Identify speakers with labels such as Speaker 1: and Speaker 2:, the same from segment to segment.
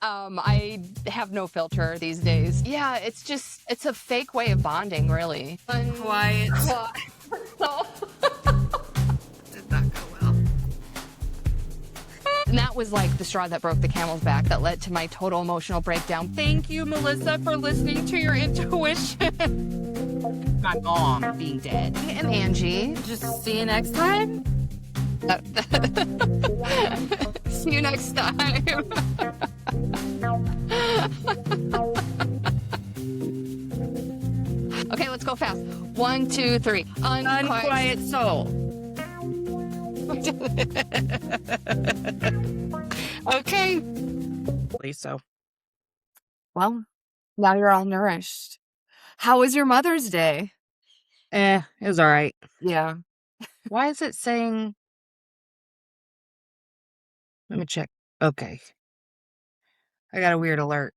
Speaker 1: I have no filter these days. Yeah, it's a fake way of bonding, really.
Speaker 2: Quiet.
Speaker 1: So,
Speaker 2: Did not go well.
Speaker 1: and that was like the straw that broke the camel's back that led to my total emotional breakdown. Thank you, Melissa, for listening to your intuition.
Speaker 2: My mom being dead.
Speaker 1: And Angie.
Speaker 2: Just see you next time.
Speaker 1: See you next time. Okay, let's go fast. 1, 2, 3.
Speaker 2: Unquiet soul.
Speaker 1: Okay.
Speaker 2: So.
Speaker 1: Well, now you're all nourished. How was your Mother's Day?
Speaker 2: It was all right.
Speaker 1: Yeah.
Speaker 2: Why is it saying... Let me check. Okay. I got a weird alert.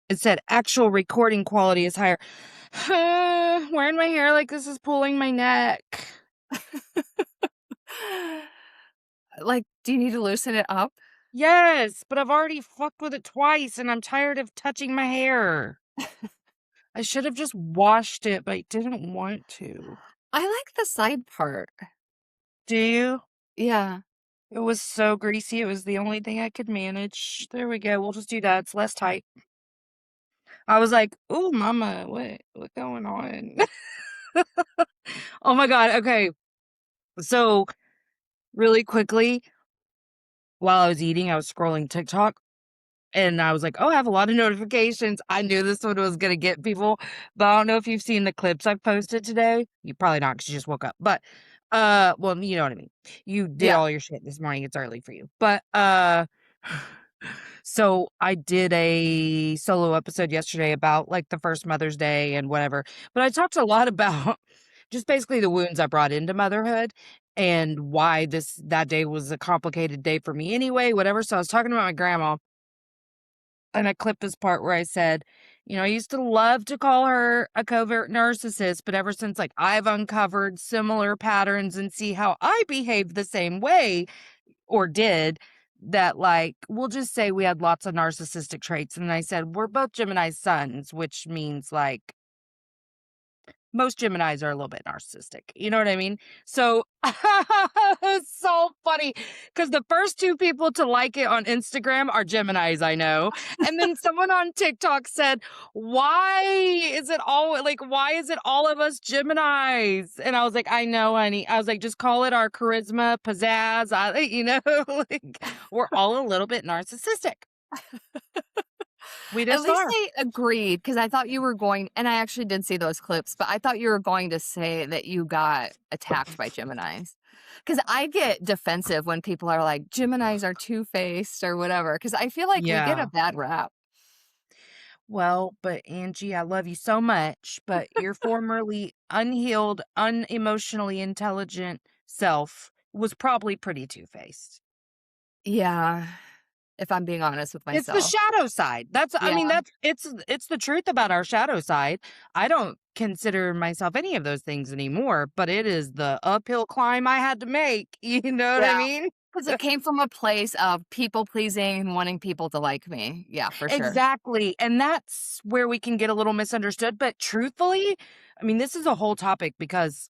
Speaker 2: It said actual recording quality is higher. Wearing my hair like this is pulling my neck.
Speaker 1: Like, do you need to loosen it up?
Speaker 2: Yes, but I've already fucked with it twice and I'm tired of touching my hair. I should have just washed it, but I didn't want to.
Speaker 1: I like the side part.
Speaker 2: Do you?
Speaker 1: Yeah.
Speaker 2: It was so greasy. It was the only thing I could manage. There we go. We'll just do that. It's less tight. I was like, "Ooh, mama, what going on?" Oh my God. Okay. So really quickly, while I was eating, I was scrolling TikTok and I was like, oh, I have a lot of notifications. I knew this one was going to get people, but I don't know if you've seen the clips I've posted today. You probably not because you just woke up, but, well, you know what I mean. You did
Speaker 1: Yeah.
Speaker 2: all your shit this morning. It's early for you, but, so I did a solo episode yesterday about like the first Mother's Day and whatever, but I talked a lot about just basically the wounds I brought into motherhood and why that day was a complicated day for me anyway, whatever. So I was talking about my grandma and I clipped this part where I said, I used to love to call her a covert narcissist, but ever since like I've uncovered similar patterns and see how I behave the same way or did, that like we'll just say we had lots of narcissistic traits. And I said, we're both Gemini's sons, which means like most Geminis are a little bit narcissistic. You know what I mean? So it's so funny because the first two people to like it on Instagram are Geminis, I know. And then someone on TikTok said, why is it all of us Geminis? And I was like, I know, honey. I was like, just call it our charisma, pizzazz. Like we're all a little bit narcissistic. We
Speaker 1: At
Speaker 2: just
Speaker 1: least
Speaker 2: are.
Speaker 1: they agreed, because I thought you were going, and I actually did see those clips, but I thought you were going to say that you got attacked by Geminis. Because I get defensive when people are like, Geminis are two-faced or whatever, because I feel like we get
Speaker 2: Yeah.
Speaker 1: a bad rap.
Speaker 2: Well, but Angie, I love you so much, but your formerly unhealed, unemotionally intelligent self was probably pretty two-faced.
Speaker 1: Yeah, if I'm being honest with
Speaker 2: It's the
Speaker 1: myself.
Speaker 2: shadow side.
Speaker 1: Yeah.
Speaker 2: It's the truth about our shadow side. I don't consider myself any of those things anymore, but it is the uphill climb I had to make. You know what I
Speaker 1: Yeah.
Speaker 2: mean?
Speaker 1: Because it came from a place of people pleasing and wanting people to like me. Yeah, for sure.
Speaker 2: Exactly. And that's where we can get a little misunderstood. But truthfully, I mean, this is a whole topic because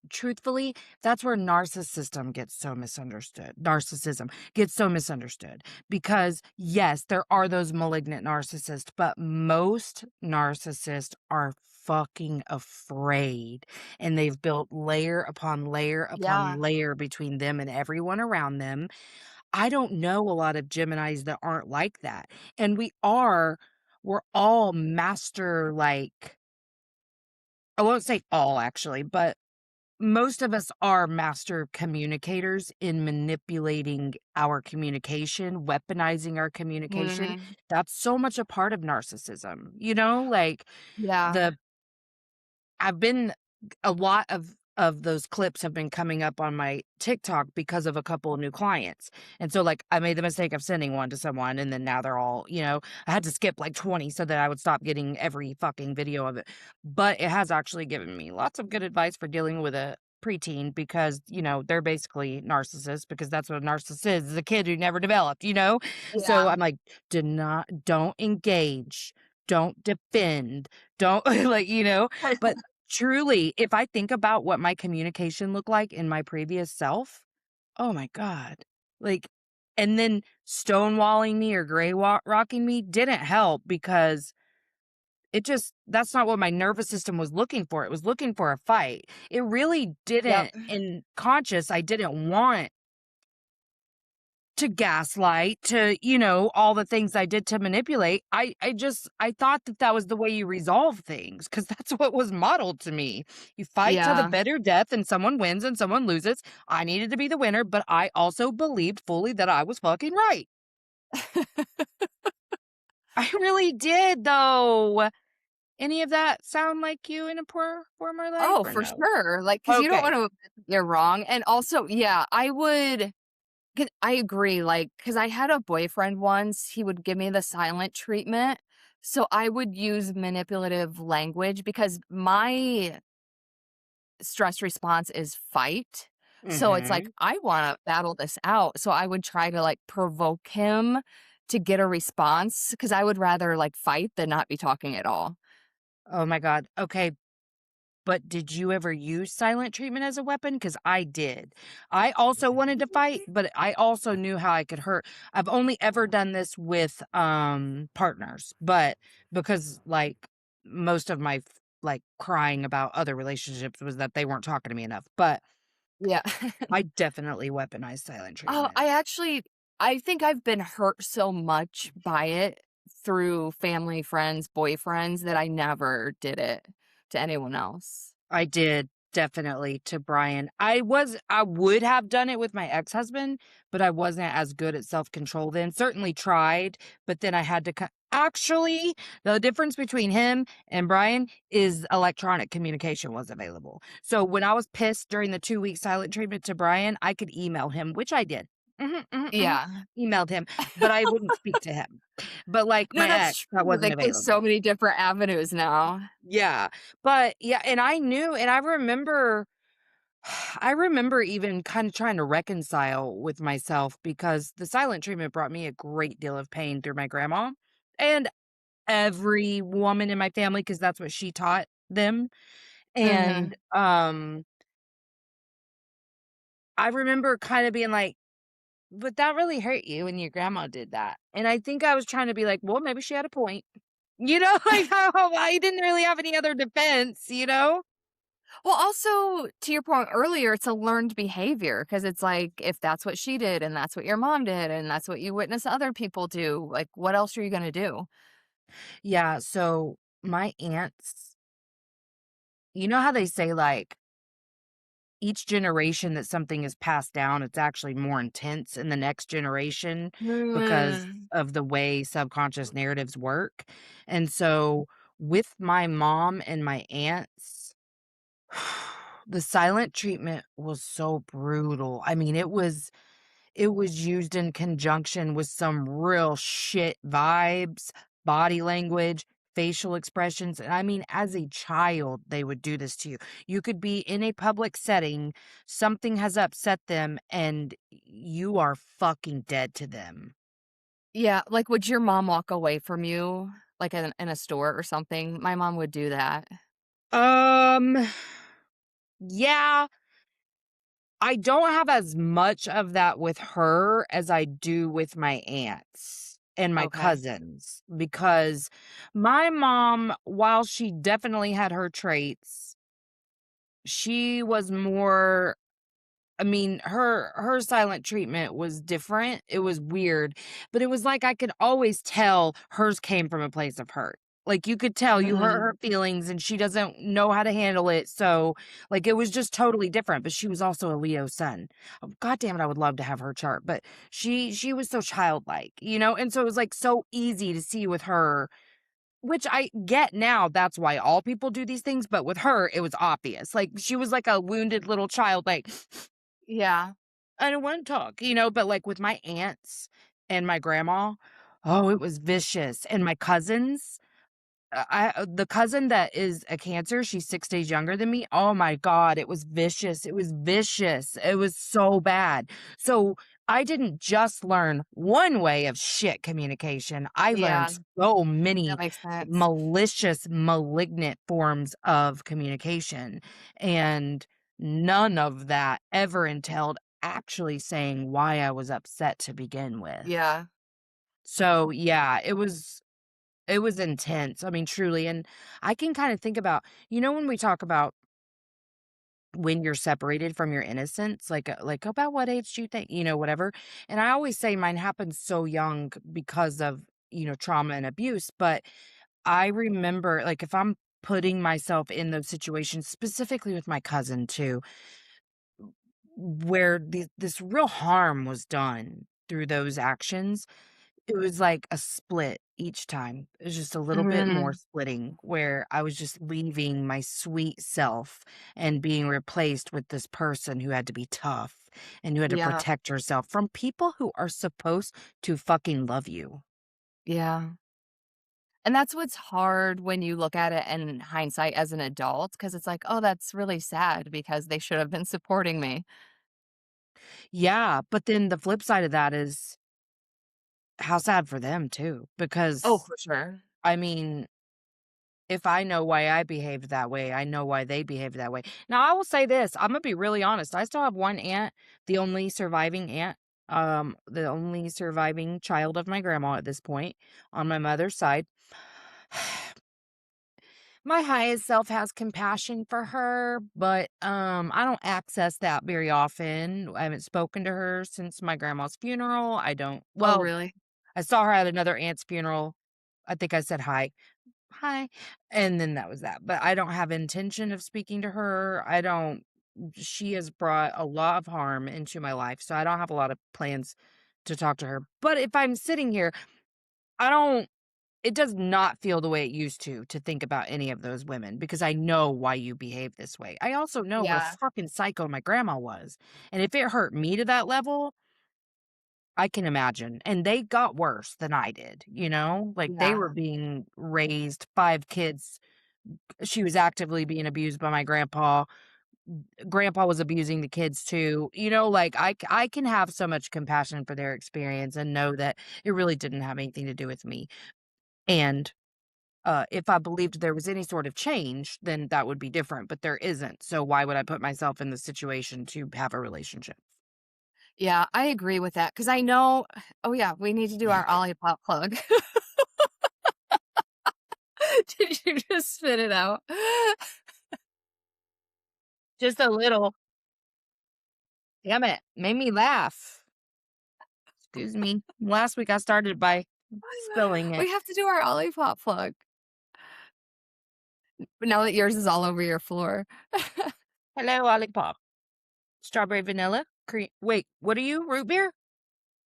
Speaker 2: truthfully, that's where narcissism gets so misunderstood. Narcissism gets so misunderstood because, yes, there are those malignant narcissists, but most narcissists are fucking afraid and they've built layer upon layer
Speaker 1: Yeah.
Speaker 2: upon layer between them and everyone around them. I don't know a lot of Geminis that aren't like that. And we're all master, like, I won't say all actually, but most of us are master communicators in manipulating our communication, weaponizing our communication.
Speaker 1: Mhm.
Speaker 2: That's so much a part of narcissism, like
Speaker 1: Yeah.
Speaker 2: the I've been a lot of those clips have been coming up on my TikTok because of a couple of new clients. And so like I made the mistake of sending one to someone and then now they're all, I had to skip like 20 so that I would stop getting every fucking video of it. But it has actually given me lots of good advice for dealing with a preteen because, they're basically narcissists because that's what a narcissist is a kid who never developed, you know? So
Speaker 1: Yeah.
Speaker 2: I'm like, don't engage, don't defend, don't like, but truly, if I think about what my communication looked like in my previous self, oh my God. Like, and then stonewalling me or rocking me didn't help because that's not what my nervous system was looking for. It was looking for a fight. It really
Speaker 1: Yep.
Speaker 2: didn't, in conscious, I didn't want to gaslight, to, all the things I did to manipulate. I thought that that was the way you resolve things because that's what was modeled to me. You fight to the
Speaker 1: Yeah.
Speaker 2: better death and someone wins and someone loses. I needed to be the winner, but I also believed fully that I was fucking right. I really did, though. Any of that sound like you in a former life
Speaker 1: Oh,
Speaker 2: or
Speaker 1: for
Speaker 2: no?
Speaker 1: sure. Like, cause you don't
Speaker 2: Okay.
Speaker 1: wanna admit that you're wrong, and also, yeah, I would 'cause I agree, like, cause I had a boyfriend once, he would give me the silent treatment, so I would use manipulative language because my stress response is fight. So it's like,
Speaker 2: Mhm.
Speaker 1: I wanna battle this out, so I would try to, like, provoke him to get a response because I would rather, like, fight than not be talking at all.
Speaker 2: Oh my god. Okay, but did you ever use silent treatment as a weapon? Because I did. I also wanted to fight, but I also knew how I could hurt. I've only ever done this with, partners, but because, like, most of my like, crying about other relationships was that they weren't talking to me enough, but
Speaker 1: Yeah.
Speaker 2: I definitely weaponized silent
Speaker 1: Oh,
Speaker 2: treatment.
Speaker 1: I think I've been hurt so much by it through family, friends, boyfriends that I never did it to anyone else.
Speaker 2: I did, definitely, to Brian. I would have done it with my ex-husband, but I wasn't as good at self-control then. Certainly tried, but then I had to actually, the difference between him and Brian is electronic communication was available. So when I was pissed during the 2-week silent treatment to Brian, I could email him, which I did. Mhm, mhm, mhm.
Speaker 1: Yeah.
Speaker 2: Emailed him, but I wouldn't speak to him. But, like,
Speaker 1: No,
Speaker 2: my
Speaker 1: that's
Speaker 2: ex, that
Speaker 1: true.
Speaker 2: wasn't
Speaker 1: Like, there's so
Speaker 2: available.
Speaker 1: many different avenues now.
Speaker 2: Yeah, but yeah, and I knew and I remember I remember even kinda trying to reconcile with myself because the silent treatment brought me a great deal of pain through my grandma and every woman in my family because that's what she taught them, and,
Speaker 1: Mhm.
Speaker 2: I remember kinda being like, "But that really hurt you when your grandma did that," and I think I was trying to be like, "Well, maybe she had a point." You know, like, how I didn't really have any other defense, you know?
Speaker 1: Well, also, to your point earlier, it's a learned behavior because it's like, if that's what she did and that's what your mom did and that's what you witness other people do, like, what else are you gonna do?
Speaker 2: Yeah, so my aunts, you know how they say, like, each generation that something is passed down, it's actually more intense in the next generation because
Speaker 1: Mm.
Speaker 2: of the way subconscious narratives work. And so with my mom and my aunts, the silent treatment was so brutal. I mean, it was used in conjunction with some real shit vibes, body language, facial expressions, and I mean, as a child, they would do this to you. You could be in a public setting, something has upset them, and you are fucking dead to them.
Speaker 1: Yeah, like, would your mom walk away from you, like, in a store or something? My mom would do that.
Speaker 2: Um, yeah, I don't have as much of that with her as I do with my aunts and my
Speaker 1: Okay.
Speaker 2: cousins because my mom, while she definitely had her traits, she was more I mean, her silent treatment was different. It was weird, but it was like I could always tell hers came from a place of hurt. Like you could tell you hurt
Speaker 1: Mhm.
Speaker 2: her feelings and she doesn't know how to handle it. So, like it was just totally different, but she was also a Leo sun. Oh, God damn it, I would love to have her chart, but she was so childlike, And so it was like so easy to see with her, which I get now that's why all people do these things, but with her it was obvious. Like she was like a wounded little child like
Speaker 1: Yeah.
Speaker 2: I don't wanna talk, but, like, with my aunts and my grandma, oh, it was vicious, and my cousins, the cousin that is a Cancer, she's 6 days younger than me. Oh my god, it was vicious, it was vicious, it was so bad. So, I didn't just learn one way of shit communication, I learned
Speaker 1: Yeah,
Speaker 2: so
Speaker 1: that
Speaker 2: many
Speaker 1: makes sense.
Speaker 2: malicious, malignant forms of communication, and none of that ever entailed actually saying why I was upset to begin with.
Speaker 1: Yeah.
Speaker 2: So, yeah, it was intense, I mean, truly, and I can kinda think about when we talk about when you're separated from your innocence, like, about what age do you think whatever, and I always say mine happened so young because of, trauma and abuse, but I remember, like, if I'm putting myself in those situations, specifically with my cousin too, where this real harm was done through those actions. It was like a split each time. It was just a little bit more
Speaker 1: Mhm.
Speaker 2: splitting where I was just leaving my sweet self and being replaced with this person who had to be tough and who had to
Speaker 1: Yeah,
Speaker 2: protect herself from people who are supposed to fucking love you.
Speaker 1: yeah. And that's what's hard when you look at it in hindsight as an adult, because it's like, "Oh, that's really sad because they should have been supporting me."
Speaker 2: Yeah, but then the flip side of that is how sad for them too,
Speaker 1: Oh,
Speaker 2: because
Speaker 1: for sure.
Speaker 2: I mean, if I know why I behaved that way, I know why they behaved that way. Now, I will say this, Imma be really honest, I still have one aunt, the only surviving aunt, the only surviving child of my grandma at this point on my mother's side. My highest self has compassion for her, but, I don't access that very often. I haven't spoken to her since my grandma's funeral. I don't
Speaker 1: Oh,
Speaker 2: well,
Speaker 1: really?
Speaker 2: I saw her at another aunt's funeral. I think I said hi. "Hi," and then that was that, but I don't have intention of speaking to her, I don't she has brought a lot of harm into my life, so I don't have a lot of plans to talk to her, but if I'm sitting here, I don't it does not feel the way it used to think about any of those women because I know why you behave this way. I also know what a
Speaker 1: Yeah,
Speaker 2: fucking psycho my grandma was, and if it hurt me to that level, I can imagine, and they got worse than I did, like, they were
Speaker 1: yeah,
Speaker 2: being raised, 5 kids. She was actively being abused by my grandpa. Grandpa was abusing the kids too. Like, I can have so much compassion for their experience and know that it really didn't have anything to do with me, and, if I believed there was any sort of change, then that would be different, but there isn't, so why would I put myself in the situation to have a relationship?
Speaker 1: yeah, I agree with that because I know oh, yeah, we need to do our Olipop plug. Did you just spit it out?
Speaker 2: Just a little. Damn it, made me laugh. Excuse me. Last week I started by spilling it.
Speaker 1: We have to do our Olipop plug, but now that yours is all over your floor.
Speaker 2: Hello, lollipop. Strawberry vanilla? Wait, what are you? Root beer?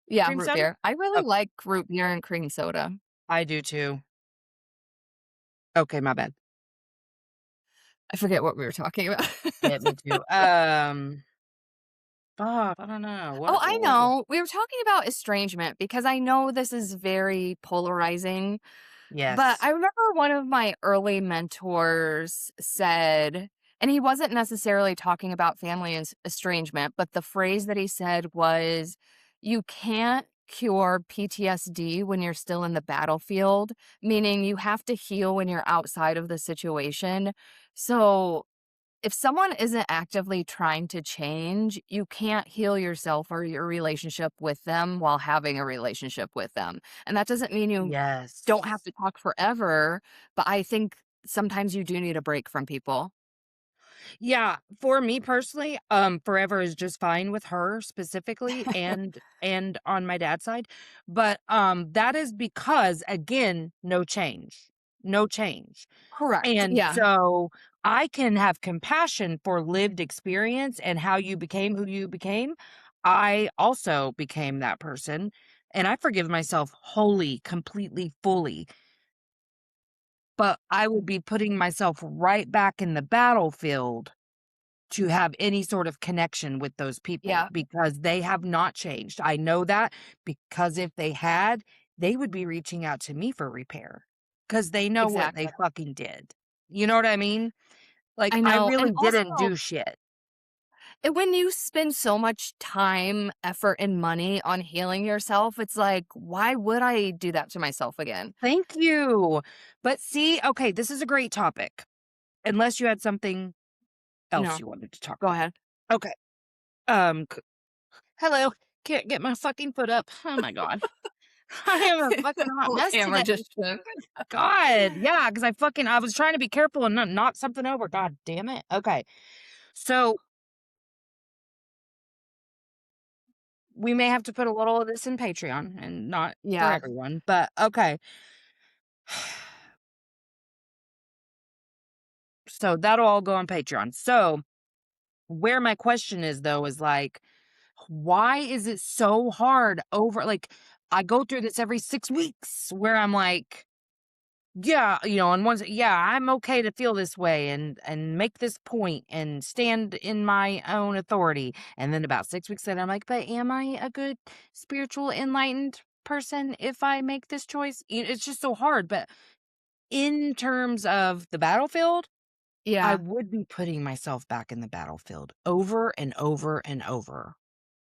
Speaker 1: Yeah,
Speaker 2: Cream
Speaker 1: root
Speaker 2: soda?
Speaker 1: beer. I really
Speaker 2: Oh,
Speaker 1: like root beer and cream soda.
Speaker 2: I do too. Okay, my bad.
Speaker 1: I forget what we were talking about.
Speaker 2: Yeah, me too. Fuck, I don't know.
Speaker 1: Oh,
Speaker 2: What
Speaker 1: I
Speaker 2: was it?
Speaker 1: know. We were talking about estrangement because I know this is very polarizing, but
Speaker 2: Yes.
Speaker 1: I remember one of my early mentors said, and he wasn't necessarily talking about family estrangement, but the phrase that he said was, you can't cure PTSD when you're still in the battlefield, meaning you have to heal when you're outside of the situation. So if someone isn't actively trying to change, you can't heal yourself or your relationship with them while having a relationship with them. And that doesn't mean you don't have
Speaker 2: Yes.
Speaker 1: to talk forever, but I think sometimes you do need a break from people.
Speaker 2: Yeah, for me personally, forever is just fine with her specifically and on my dad's side, but, that is because, again, no change. No change.
Speaker 1: Correct.
Speaker 2: And
Speaker 1: Yeah.
Speaker 2: so I can have compassion for lived experience and how you became who you became. I also became that person, and I forgive myself wholly, completely, fully, but I would be putting myself right back in the battlefield to have any sort of connection with those people
Speaker 1: Yeah.
Speaker 2: because they have not changed. I know that because if they had, they would be reaching out to me for repair. 'cause they know what they
Speaker 1: exactly.
Speaker 2: fucking did. You know what I mean? Like,
Speaker 1: I
Speaker 2: I
Speaker 1: know, and
Speaker 2: really didn't
Speaker 1: also,
Speaker 2: do shit.
Speaker 1: when you spend so much time, effort, and money on healing yourself, it's like, why would I do that to myself again?
Speaker 2: Thank you. But see, okay, this is a great topic, unless you had something else
Speaker 1: No,
Speaker 2: you wanted to talk
Speaker 1: go
Speaker 2: about.
Speaker 1: ahead.
Speaker 2: Okay, c hello, can't get my fucking foot up. Oh my god. I am a fucking
Speaker 1: The
Speaker 2: hot
Speaker 1: whole
Speaker 2: mess
Speaker 1: camera
Speaker 2: today.
Speaker 1: just shook.
Speaker 2: God, yeah, because I was trying to be careful and not knock something over. God damn it. Okay, so we may have to put a little of this in Patreon and not for
Speaker 1: Yeah,
Speaker 2: everyone, but okay. So that'll all go on Patreon. So where my question is though is like, why is it so hard over like I go through this every 6 weeks where I'm like, yeah, and once yeah, I'm okay to feel this way and make this point and stand in my own authority. And then about 6 weeks later, I'm like, but am I a good spiritual enlightened person if I make this choice? It's just so hard. But in terms of the battlefield, I
Speaker 1: yeah.
Speaker 2: would be putting myself back in the battlefield over and over and over.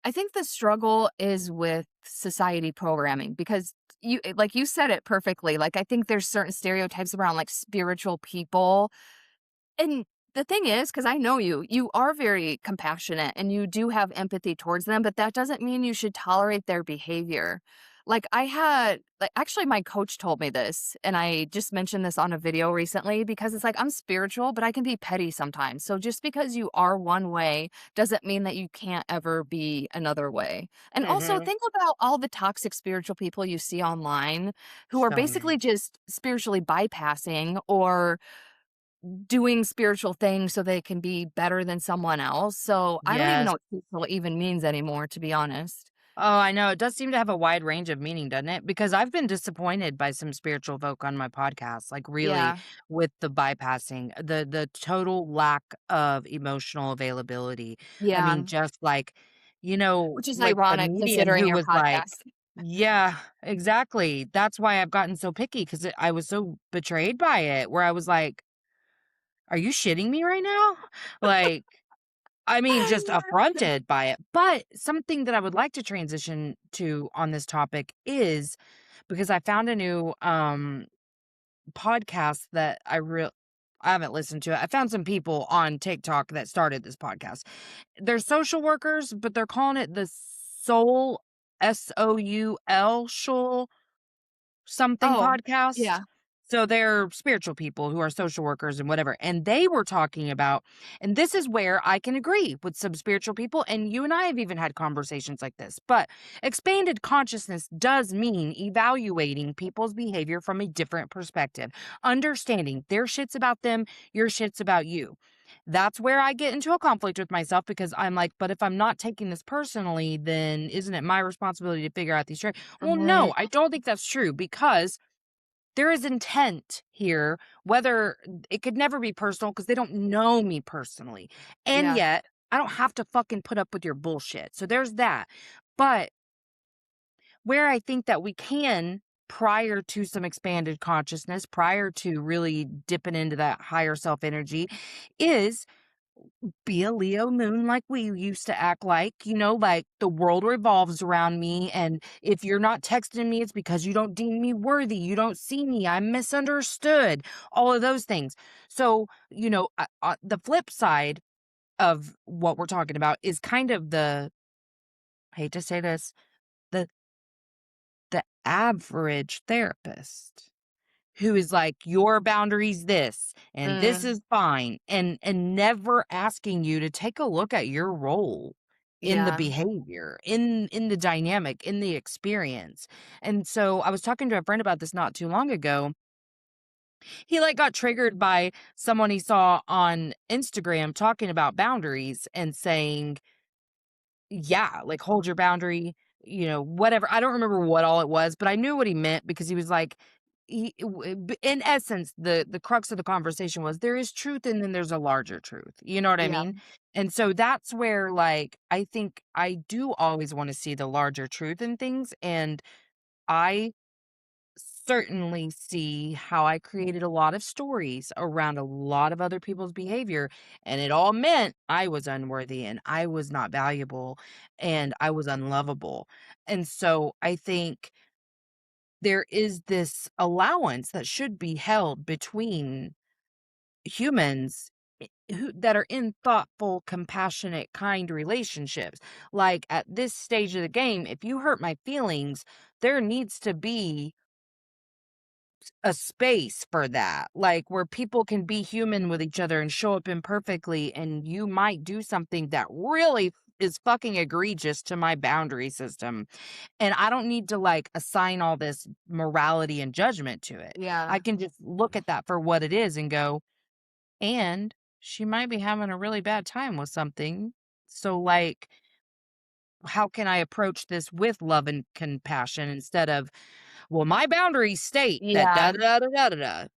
Speaker 1: I think the struggle is with society programming because like you said it perfectly. Like, I think there's certain stereotypes around like spiritual people. And the thing is, because I know you, you are very compassionate and you do have empathy towards them, but that doesn't mean you should tolerate their behavior. Like, actually, my coach told me this, and I just mentioned this on a video recently because it's like, I'm spiritual, but I can be petty sometimes. So just because you are one way doesn't mean that you can't ever be another way. And also,
Speaker 2: Mhm.
Speaker 1: think about all the toxic spiritual people you see online who are
Speaker 2: So many.
Speaker 1: basically just spiritually bypassing or doing spiritual things so they can be better than someone else. So I don't even
Speaker 2: Yes.
Speaker 1: know what spiritual even means anymore, to be honest.
Speaker 2: Oh, I know. It does seem to have a wide range of meaning, doesn't it? Because I've been disappointed by some spiritual folk on my podcast, like really
Speaker 1: Yeah.
Speaker 2: with the bypassing, the total lack of emotional availability. I
Speaker 1: Yeah.
Speaker 2: mean, just like,
Speaker 1: Which is
Speaker 2: like the
Speaker 1: ironic
Speaker 2: medium
Speaker 1: considering
Speaker 2: who
Speaker 1: your
Speaker 2: was like,
Speaker 1: podcast.
Speaker 2: yeah, exactly. That's why I've gotten so picky because I was so betrayed by it, where I was like, are you shitting me right now? Like, I mean, just
Speaker 1: Yeah.
Speaker 2: affronted by it. But something that I would like to transition to on this topic is because I found a new podcast that I haven't listened to it. I found some people on TikTok that started this podcast. They're social workers, but they're calling it the Soul Soul something
Speaker 1: Oh,
Speaker 2: podcast.
Speaker 1: yeah.
Speaker 2: So they're spiritual people who are social workers and whatever. And they were talking about, and this is where I can agree with some spiritual people. And you and I have even had conversations like this. But expanded consciousness does mean evaluating people's behavior from a different perspective, understanding their shit's about them, your shit's about you. That's where I get into a conflict with myself because I'm like, but if I'm not taking this personally, then isn't it my responsibility to figure out these traits? Well,
Speaker 1: Mhm.
Speaker 2: no, I don't think that's true because there is intent here, whether it could never be personal because they don't know me personally. And
Speaker 1: Yeah.
Speaker 2: yet, I don't have to fucking put up with your bullshit. So there's that. But where I think that we can, prior to some expanded consciousness, prior to really dipping into that higher self energy, is be a Leo moon like we used to act like, like the world revolves around me. And if you're not texting me, it's because you don't deem me worthy. You don't see me. I'm misunderstood. All of those things. So, the flip side of what we're talking about is kind of I hate to say this, the, the average therapist who is like, your boundaries this and this
Speaker 1: Mm,
Speaker 2: is fine, and never asking you to take a look at your role in the
Speaker 1: yeah.
Speaker 2: behavior, in the dynamic, in the experience. And so I was talking to a friend about this not too long ago. He like got triggered by someone he saw on Instagram talking about boundaries and saying, yeah, like, hold your boundary, whatever. I don't remember what all it was, but I knew what he meant because he was like in essence, the crux of the conversation was there is truth and then there's a larger truth. You know what I
Speaker 1: Yeah.
Speaker 2: mean? And so that's where, like, I think I do always wanna see the larger truth in things, and I certainly see how I created a lot of stories around a lot of other people's behavior, and it all meant I was unworthy and I was not valuable and I was unlovable. And so I think there is this allowance that should be held between humans that are in thoughtful, compassionate, kind relationships. Like at this stage of the game, if you hurt my feelings, there needs to be a space for that, like where people can be human with each other and show up imperfectly. And you might do something that really is fucking egregious to my boundary system. And I don't need to like assign all this morality and judgment to it. I
Speaker 1: Yeah.
Speaker 2: can just look at that for what it is and go, and she might be having a really bad time with something. So, like, how can I approach this with love and compassion instead of, well, my boundaries state that da
Speaker 1: Yeah.
Speaker 2: da da da da da.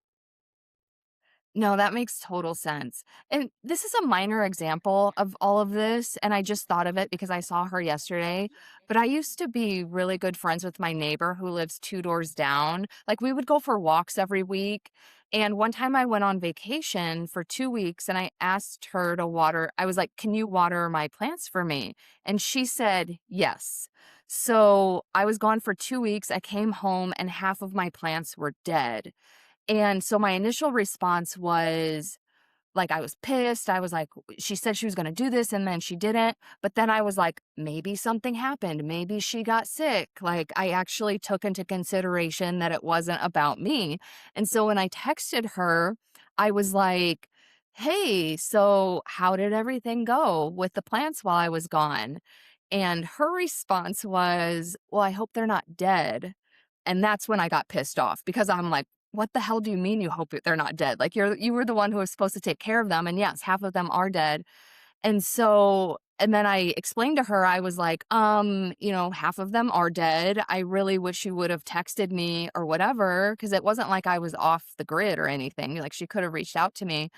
Speaker 1: No, that makes total sense. And this is a minor example of all of this, and I just thought of it because I saw her yesterday. But I used to be really good friends with my neighbor who lives 2 doors down. Like, we would go for walks every week. And one time I went on vacation for 2 weeks and I asked her to water. I was like, "Can you water my plants for me?" And she said, "Yes." So I was gone for 2 weeks. I came home and half of my plants were dead. And so my initial response was, like, I was pissed. I was like, she said she was gonna do this and then she didn't. But then I was like, maybe something happened. Maybe she got sick. Like, I actually took into consideration that it wasn't about me. And so when I texted her, I was like, hey, so how did everything go with the plants while I was gone? And her response was, well, I hope they're not dead. And that's when I got pissed off because I'm like, what the hell do you mean you hope that they're not dead? Like, you were the one who was supposed to take care of them, and yes, half of them are dead. And so and then I explained to her, I was like, half of them are dead. I really wish you would have texted me or whatever, because it wasn't like I was off the grid or anything. Like, she could have reached out to me.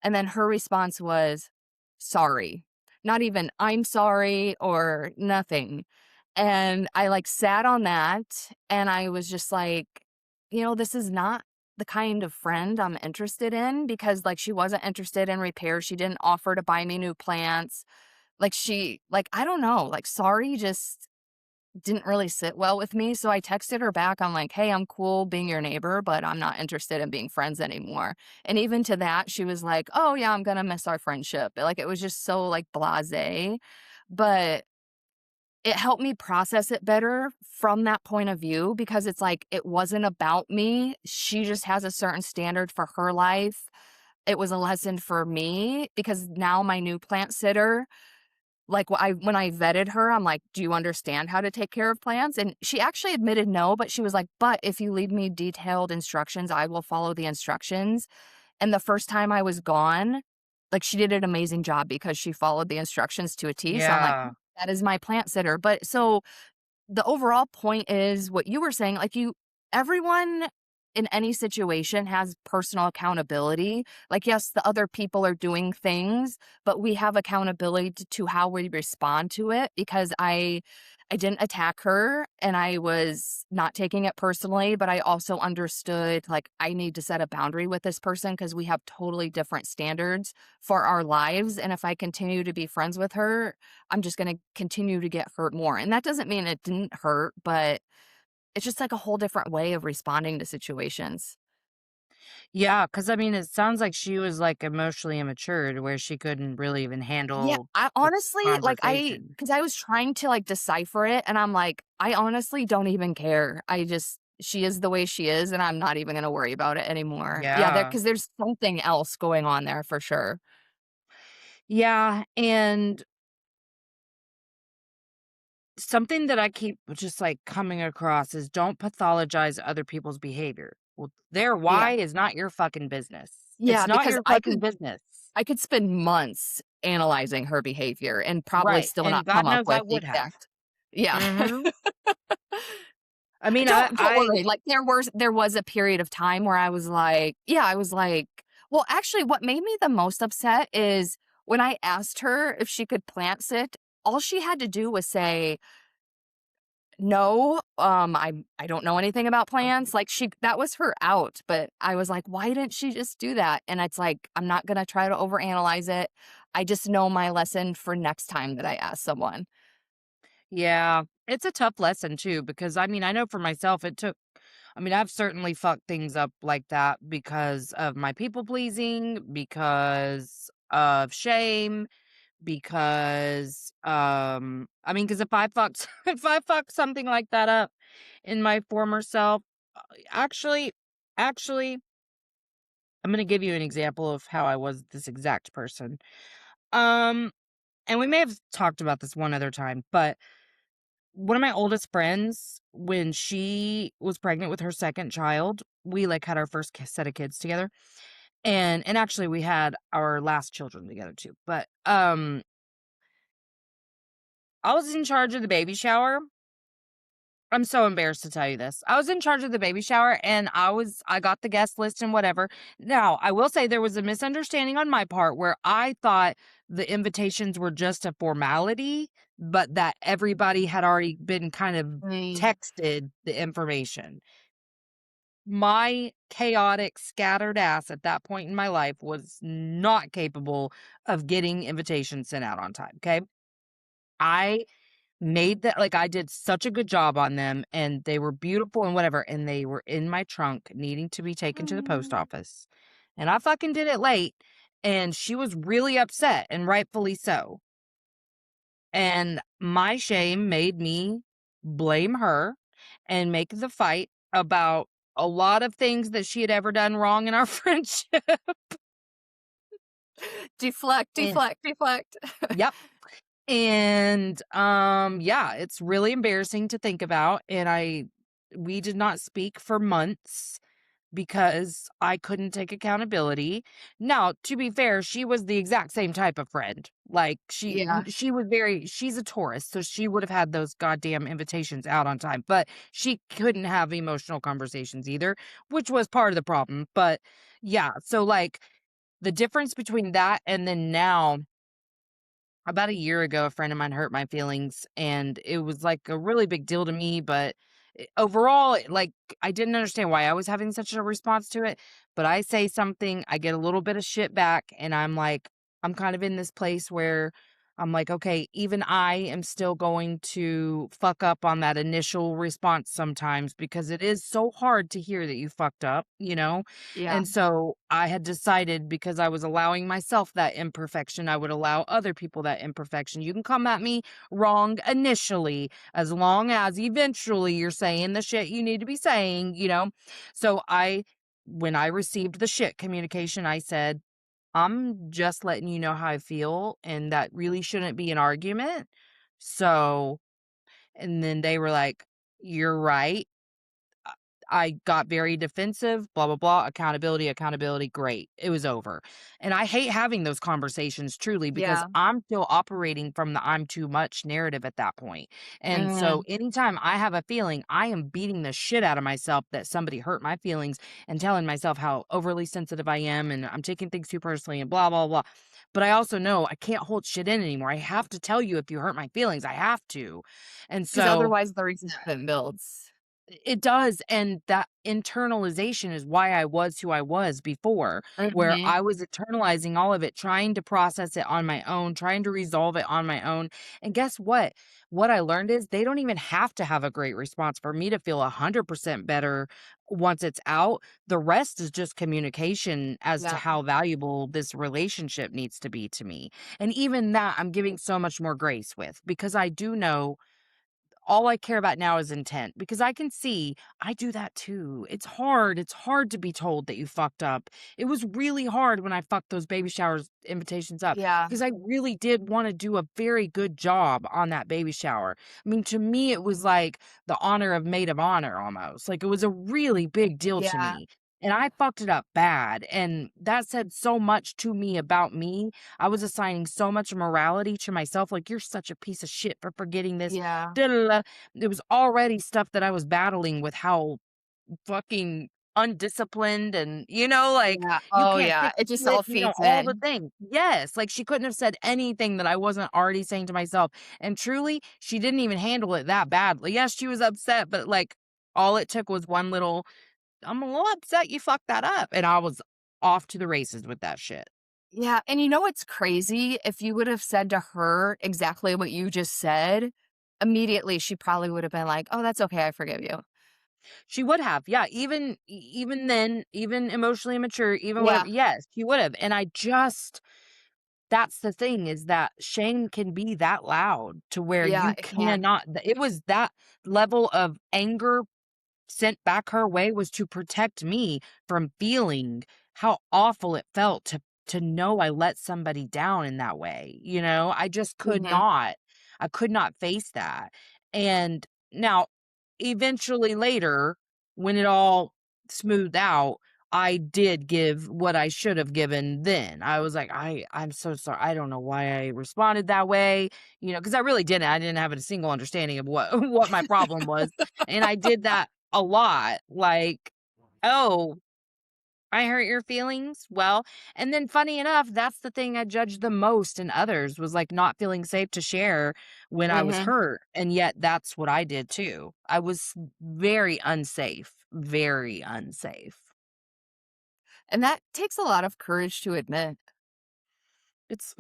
Speaker 1: And then her response was, "Sorry." Not even, "I'm sorry," or nothing. And I, like, sat on that, and I was just like, this is not the kind of friend I'm interested in because, like, she wasn't interested in repairs. She didn't offer to buy me new plants. I don't know, like, sorry just didn't really sit well with me. So I texted her back. I'm like, hey, I'm cool being your neighbor, but I'm not interested in being friends anymore. And even to that, she was like, oh, yeah, I'm going to miss our friendship. Like, it was just so like blase. But it helped me process it better from that point of view because it's like it wasn't about me. She just has a certain standard for her life. It was a lesson for me because now my new plant sitter, like, when I vetted her, I'm like, "Do you understand how to take care of plants?" And she actually admitted no, but she was like, "But if you leave me detailed instructions, I will follow the instructions." And the first time I was gone, like, she did an amazing job because she followed the instructions to a T, so I'm like,
Speaker 2: Yeah.
Speaker 1: "That is my plant sitter." But so the overall point is what you were saying, like, everyone in any situation has personal accountability. Like, yes, the other people are doing things, but we have accountability to how we respond to it because I didn't attack her and I was not taking it personally, but I also understood, like, I need to set a boundary with this person because we have totally different standards for our lives. And if I continue to be friends with her, I'm just gonna continue to get hurt more, and that doesn't mean it didn't hurt, but it's just, like, a whole different way of responding to situations.
Speaker 2: Yeah, because I mean, it sounds like she was, like, emotionally immature to where she couldn't really even
Speaker 1: Yeah,
Speaker 2: handle
Speaker 1: I
Speaker 2: the
Speaker 1: honestly, like,
Speaker 2: conversation.
Speaker 1: because I was trying to, like, decipher it, and I'm like, "I honestly don't even care." She is the way she is, and I'm not even gonna worry about it anymore. Yeah,
Speaker 2: Yeah.
Speaker 1: because there's something else going on there for sure.
Speaker 2: Yeah, and something that I keep just, like, coming across is don't pathologize other people's behavior. Well, their
Speaker 1: Yeah.
Speaker 2: why is not your fucking business. It's
Speaker 1: Yeah,
Speaker 2: not
Speaker 1: because
Speaker 2: your fucking business.
Speaker 1: I could spend months analyzing her behavior and probably
Speaker 2: Right,
Speaker 1: still
Speaker 2: and
Speaker 1: not
Speaker 2: God
Speaker 1: come up
Speaker 2: knows I
Speaker 1: with the
Speaker 2: would have.
Speaker 1: exact. Yeah.
Speaker 2: Mhm. I mean,
Speaker 1: Don't
Speaker 2: I
Speaker 1: worry, like, there was a period of time where I was like yeah, I was like well, actually, what made me the most upset is when I asked her if she could plant sit, all she had to do was say, No, I don't know anything about plants, like, that was her out, but I was like, "Why didn't she just do that?" And it's like, I'm not gonna try to overanalyze it. I just know my lesson for next time that I ask someone.
Speaker 2: Yeah, it's a tough lesson too because I mean, I know for myself it took I mean, I've certainly fucked things up like that because of my people pleasing, because of shame, because I mean, because if I fucked if I fucked something like that up in my former self, uh, actually actually I'm going to give you an example of how I was this exact person. Um and we may have talked about this one other time, but one of my oldest friends, when she was pregnant with her second child, we, like, had our first set of kids together, and actually, we had our last children together too, but, I was in charge of the baby shower. I'm so embarrassed to tell you this. I was in charge of the baby shower, and I got the guest list and whatever. Now, I will say there was a misunderstanding on my part where I thought the invitations were just a formality, but that everybody had already been kind of
Speaker 1: Mm.
Speaker 2: texted the information. My chaotic, scattered ass at that point in my life was not capable of getting invitations sent out on time, okay? I made that like, I did such a good job on them, and they were beautiful and whatever, and they were in my trunk needing to be taken to the post
Speaker 1: Mm.
Speaker 2: office, and I fucking did it late, and she was really upset, and rightfully so, and my shame made me blame her and make the fight about a lot of things that she had ever done wrong in our friendship,
Speaker 1: Deflect,
Speaker 2: and
Speaker 1: deflect, deflect.
Speaker 2: Yep. And, yeah, it's really embarrassing to think about, and we did not speak for months because I couldn't take accountability. Now, to be fair, she was the exact same type of friend. Like,
Speaker 1: Yeah,
Speaker 2: she's a Taurus, so she would have had those goddamn invitations out on time, but she couldn't have emotional conversations either, which was part of the problem, but yeah, so, like, the difference between that and then now about a year ago, a friend of mine hurt my feelings, and it was, like, a really big deal to me, but overall, like, I didn't understand why I was having such a response to it, but I say something, I get a little bit of shit back, and I'm like I'm kind of in this place where I'm like, "Okay, even I am still going to fuck up on that initial response sometimes because it is so hard to hear that you fucked up," you know?
Speaker 1: yeah.
Speaker 2: And so I had decided because I was allowing myself that imperfection, I would allow other people that imperfection. You can come at me wrong initially, as long as eventually you're saying the shit you need to be saying, you know? So when I received the shit communication, I said, I'm just letting you know how I feel, and that really shouldn't be an argument. So, and then they were like, you're right. I I got very defensive, blah, blah, blah, accountability, accountability, great. It was over. And I hate having those conversations truly because
Speaker 1: Yeah.
Speaker 2: I'm still operating from the I'm too much narrative at that point. And so
Speaker 1: Mm.
Speaker 2: anytime I have a feeling, I am beating the shit out of myself that somebody hurt my feelings and telling myself how overly sensitive I am and I'm taking things too personally and blah, blah, blah. But I also know I can't hold shit in anymore. I have to tell you if you hurt my feelings. I have to. And
Speaker 1: 'Cause
Speaker 2: so
Speaker 1: otherwise the resentment builds.
Speaker 2: it does, and that internalization is why I was who I was before, where
Speaker 1: Mhm.
Speaker 2: I was internalizing all of it, trying to process it on my own, trying to resolve it on my own, and guess what? What I learned is they don't even have to have a great response for me to feel 100% better once it's out. The rest is just communication as to
Speaker 1: Yeah,
Speaker 2: how valuable this relationship needs to be to me, and even that, I'm giving so much more grace with, because I do know all I care about now is intent because I can see I do that too. It's hard. It's hard to be told that you fucked up. It was really hard when I fucked those baby showers invitations up
Speaker 1: yeah,
Speaker 2: because I really did want to do a very good job on that baby shower. I mean, to me, it was like the honor of maid of honor almost. Like it was a really big deal to
Speaker 1: yeah,
Speaker 2: me. And I fucked it up bad. And that said so much to me about me. I was assigning so much morality to myself. Like, you're such a piece of shit for forgetting this.
Speaker 1: yeah.
Speaker 2: Da, da, da. It was already stuff that I was battling with how fucking undisciplined and, you know, like,
Speaker 1: Yeah.
Speaker 2: you
Speaker 1: Oh,
Speaker 2: can't
Speaker 1: yeah.
Speaker 2: fix
Speaker 1: It just
Speaker 2: it,
Speaker 1: all
Speaker 2: you know,
Speaker 1: feeds
Speaker 2: all the
Speaker 1: in.
Speaker 2: things. Yes, like, she couldn't have said anything that I wasn't already saying to myself, and truly, she didn't even handle it that badly. Yes, she was upset, but, like, all it took was one little, "I'm a little upset you fucked that up," and I was off to the races with that shit.
Speaker 1: Yeah, and you know what's crazy? If you would have said to her exactly what you just said, immediately she probably would have been like, "Oh, that's okay, I forgive you."
Speaker 2: She would have, yeah, even then, even emotionally immature, even
Speaker 1: Yeah.
Speaker 2: whatever, yes, she would have, and I just that's the thing is that shame can be that loud to where
Speaker 1: Yeah,
Speaker 2: you
Speaker 1: it can.
Speaker 2: cannot it was that level of anger sent back her way was to protect me from feeling how awful it felt to know I let somebody down in that way, you know? I just could
Speaker 1: Mhm.
Speaker 2: not. I could not face that. And now eventually later, when it all smoothed out, I did give what I should have given then. I was like, I'm so sorry. I don't know why I responded that way, you know, because I really didn't. I didn't have a single understanding of what what my problem was. And I did that a lot. Like, oh, I hurt your feelings? Well, and then funny enough, that's the thing I judged the most in others was like not feeling safe to share when I was
Speaker 1: Mhm.
Speaker 2: hurt. And yet that's what I did too. I was very unsafe, very unsafe.
Speaker 1: And that takes a lot of courage to admit.
Speaker 2: It's,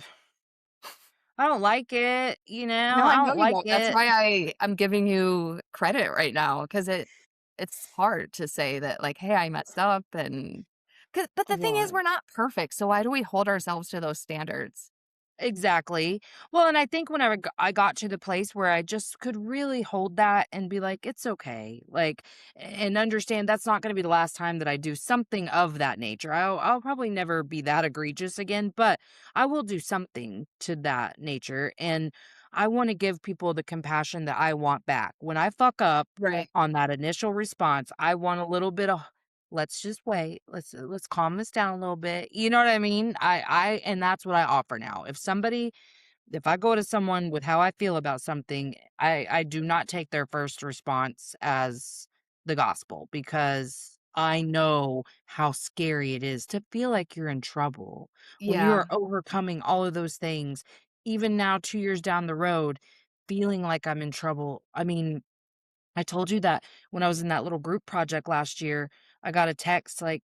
Speaker 2: I don't like it, you know,
Speaker 1: No, I
Speaker 2: I
Speaker 1: know
Speaker 2: don't
Speaker 1: you
Speaker 2: like
Speaker 1: don't. That's
Speaker 2: it.
Speaker 1: why I'm giving you credit right now because it's hard to say that, like, "Hey, I messed up," and 'cause but the thing is
Speaker 2: Well,
Speaker 1: we're not perfect, so why do we hold ourselves to those standards?
Speaker 2: exactly. Well, and I think whenever I got to the place where I just could really hold that and be like, it's okay. Like, and understand that's not going to be the last time that I do something of that nature. I'll probably never be that egregious again, but I will do something to that nature. And I want to give people the compassion that I want back. When I fuck up
Speaker 1: Right.
Speaker 2: on that initial response, I want a little bit of, let's just wait. Let's calm this down a little bit. You know what I mean? And that's what I offer now. If I go to someone with how I feel about something, I do not take their first response as the gospel because I know how scary it is to feel like you're in trouble when you are
Speaker 1: Yeah.
Speaker 2: overcoming all of those things. Even now 2 years down the road, feeling like I'm in trouble. I mean, I told you that when I was in that little group project last year, I got a text like,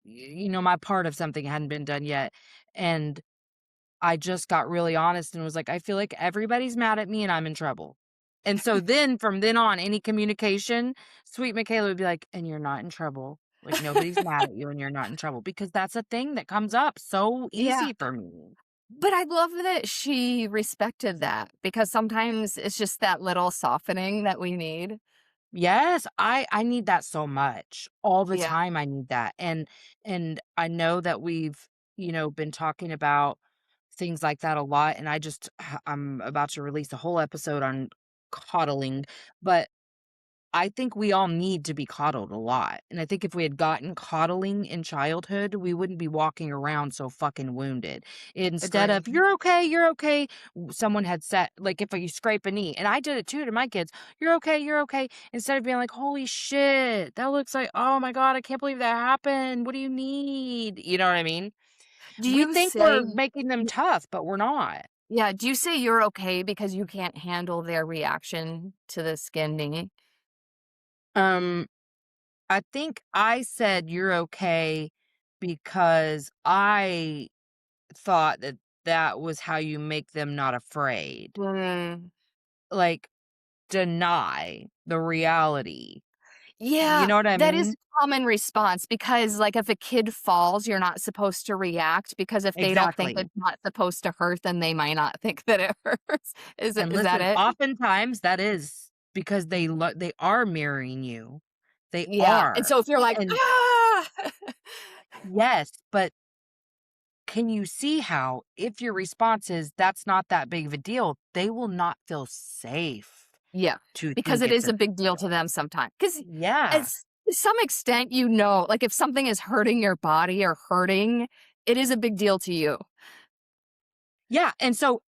Speaker 2: you know, my part of something hadn't been done yet. And I just got really honest and was like, I feel like everybody's mad at me and I'm in trouble. And so then from then on, any communication, sweet Michaela would be like, and you're not in trouble. Like nobody's mad at you and you're not in trouble because that's a thing that comes up so
Speaker 1: Yeah.
Speaker 2: easy for me.
Speaker 1: But I love that she respected that because sometimes it's just that little softening that we need.
Speaker 2: Yes, I need that so much. All the
Speaker 1: Yeah.
Speaker 2: time I need that. And I know that we've, you know, been talking about things like that a lot and I'm about to release a whole episode on coddling, but I think we all need to be coddled a lot, and I think if we had gotten coddling in childhood, we wouldn't be walking around so fucking wounded. Instead
Speaker 1: Agree.
Speaker 2: of, you're okay," someone had said like, if you scrape a knee, and I did it too to my kids, you're okay," instead of being like, "Holy shit, that looks like oh my god, I can't believe that happened, what do you need?" You know what I mean?
Speaker 1: Do
Speaker 2: We
Speaker 1: you
Speaker 2: think we're
Speaker 1: say
Speaker 2: making them tough, but we're not.
Speaker 1: yeah, do you say you're okay because you can't handle their reaction to the skin knee?
Speaker 2: Um I think I said you're okay because I thought that that was how you make them not afraid.
Speaker 1: Mm.
Speaker 2: Like, deny the reality. You
Speaker 1: Yeah,
Speaker 2: know what I
Speaker 1: that is
Speaker 2: mean?
Speaker 1: a common response because, like, if a kid falls, you're not supposed to react because if they don't think
Speaker 2: Exactly.
Speaker 1: it's not supposed to hurt, then they might not think that it hurts.
Speaker 2: And
Speaker 1: Is that
Speaker 2: listen,
Speaker 1: it?
Speaker 2: oftentimes that is because they are mirroring you. They
Speaker 1: Yeah, and
Speaker 2: are.
Speaker 1: so if you're like,
Speaker 2: And
Speaker 1: "Ah!"
Speaker 2: yes, but can you see how if your response is that's not that big of a deal, they will not feel safe
Speaker 1: Yeah,
Speaker 2: to
Speaker 1: because
Speaker 2: think
Speaker 1: it
Speaker 2: it's
Speaker 1: is
Speaker 2: a
Speaker 1: a
Speaker 2: big
Speaker 1: big deal to
Speaker 2: deal.
Speaker 1: them sometimes. Because
Speaker 2: Yeah.
Speaker 1: it's to some extent, you know, like, if something is hurting your body or hurting, it is a big deal to you.
Speaker 2: Yeah, and so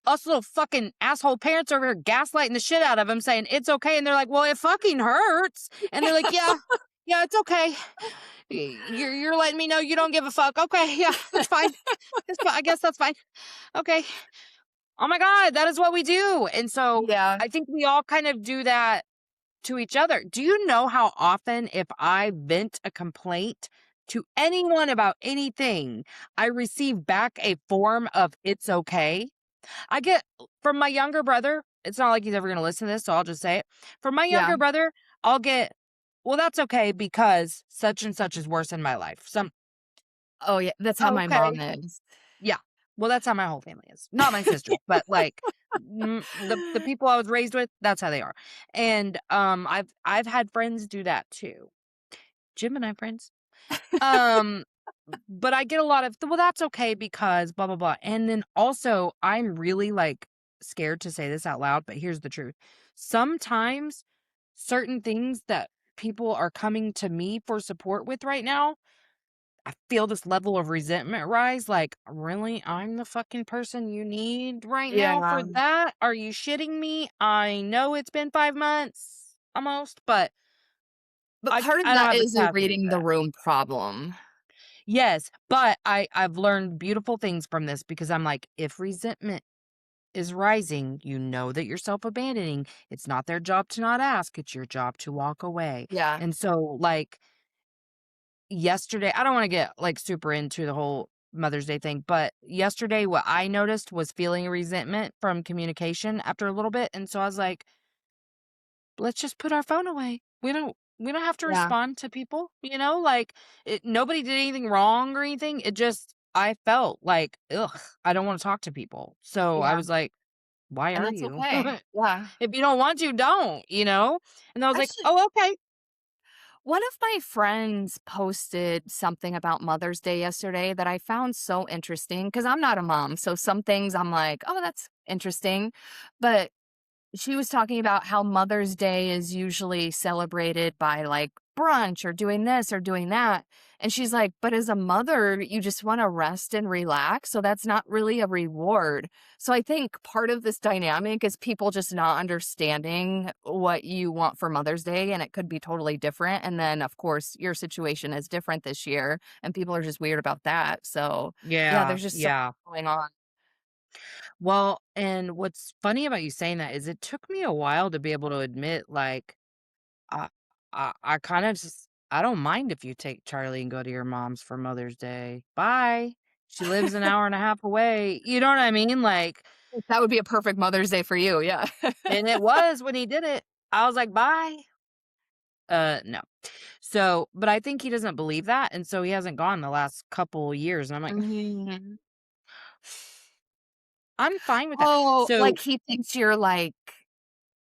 Speaker 2: us little fucking asshole parents over here gaslighting the shit out of them saying, "It's okay," and they're like, "Well, it fucking hurts," and they're like, "Yeah." Yeah, it's okay. You're letting me know you don't give a fuck. Okay, yeah, that's fine. I guess that's fine. Okay. Oh my god, that is what we do, and so,
Speaker 1: Yeah,
Speaker 2: I think we all kind of do that to each other. Do you know how often if I vent a complaint to anyone about anything, I receive back a form of "it's okay"? I get from my younger brother, it's not like he's ever gonna listen to this, so I'll just say it. From my
Speaker 1: yeah.
Speaker 2: younger brother, I'll get, "Well, that's okay because such and such is worse in my life."
Speaker 1: Oh, yeah, that's how
Speaker 2: "Oh,
Speaker 1: my mom
Speaker 2: okay."
Speaker 1: is.
Speaker 2: Yeah. Well, that's how my whole family is. Not my sisters, but, like, the people I was raised with, that's how they are. And, I've had friends do that too. Gemini friends. Um, but I get a lot of, "Well, that's okay because blah, blah, blah." And then also, I'm really, like, scared to say this out loud, but here's the truth. Sometimes certain things that people are coming to me for support with right now, I feel this level of resentment rise, like, "Really? I'm the fucking person you need right now
Speaker 1: Yeah,
Speaker 2: for that? Are you shitting me? I know it's been 5 months almost, but
Speaker 1: but part of
Speaker 2: I don't
Speaker 1: that
Speaker 2: have the
Speaker 1: is a
Speaker 2: capacity
Speaker 1: reading
Speaker 2: for
Speaker 1: the
Speaker 2: that."
Speaker 1: room problem.
Speaker 2: Yes, but I've learned beautiful things from this because I'm like, if resentment is rising, you know that you're self-abandoning. It's not their job to not ask, it's your job to walk away.
Speaker 1: Yeah,
Speaker 2: And so, like, yesterday I don't wanna get, like, super into the whole Mother's Day thing, but yesterday, what I noticed was feeling resentment from communication after a little bit, and so I was like, "Let's just put our phone away. We don't have to
Speaker 1: yeah,
Speaker 2: respond to people," like, nobody did anything wrong or anything, it just I felt like, "Ugh, I don't wanna talk to people." So, I
Speaker 1: yeah,
Speaker 2: was like, "Why
Speaker 1: and
Speaker 2: are
Speaker 1: that's
Speaker 2: you?"
Speaker 1: okay. Yeah.
Speaker 2: If you don't want to, don't? And I was like,
Speaker 1: Actually,
Speaker 2: "Oh, okay."
Speaker 1: one of my friends posted something about Mother's Day yesterday that I found so interesting because I'm not a mom, so some things I'm like, "Oh, that's interesting," but she was talking about how Mother's Day is usually celebrated by, like, brunch or doing this or doing that, and she's like, "But as a mother, you just wanna rest and relax, so that's not really a reward." So I think part of this dynamic is people just not understanding what you want for Mother's Day, and it could be totally different, and then, of course, your situation is different this year, and people are just weird about that, so, yeah,
Speaker 2: Yeah,
Speaker 1: there's just so
Speaker 2: yeah.
Speaker 1: much going on.
Speaker 2: Well, and what's funny about you saying that is it took me a while to be able to admit, like, I I kind of just I don't mind if you take Charlie and go to your mom's for Mother's Day. Bye. She lives an hour and a half away. You know what I mean? Like,
Speaker 1: That would be a perfect Mother's Day for you, yeah.
Speaker 2: and it was when he did it. I was like, "Bye." No. So, but I think he doesn't believe that, and so he hasn't gone the last couple years, and I'm like,
Speaker 1: Mhm.
Speaker 2: "I'm fine with that."
Speaker 1: Oh, like,
Speaker 2: So,
Speaker 1: he thinks you're, like,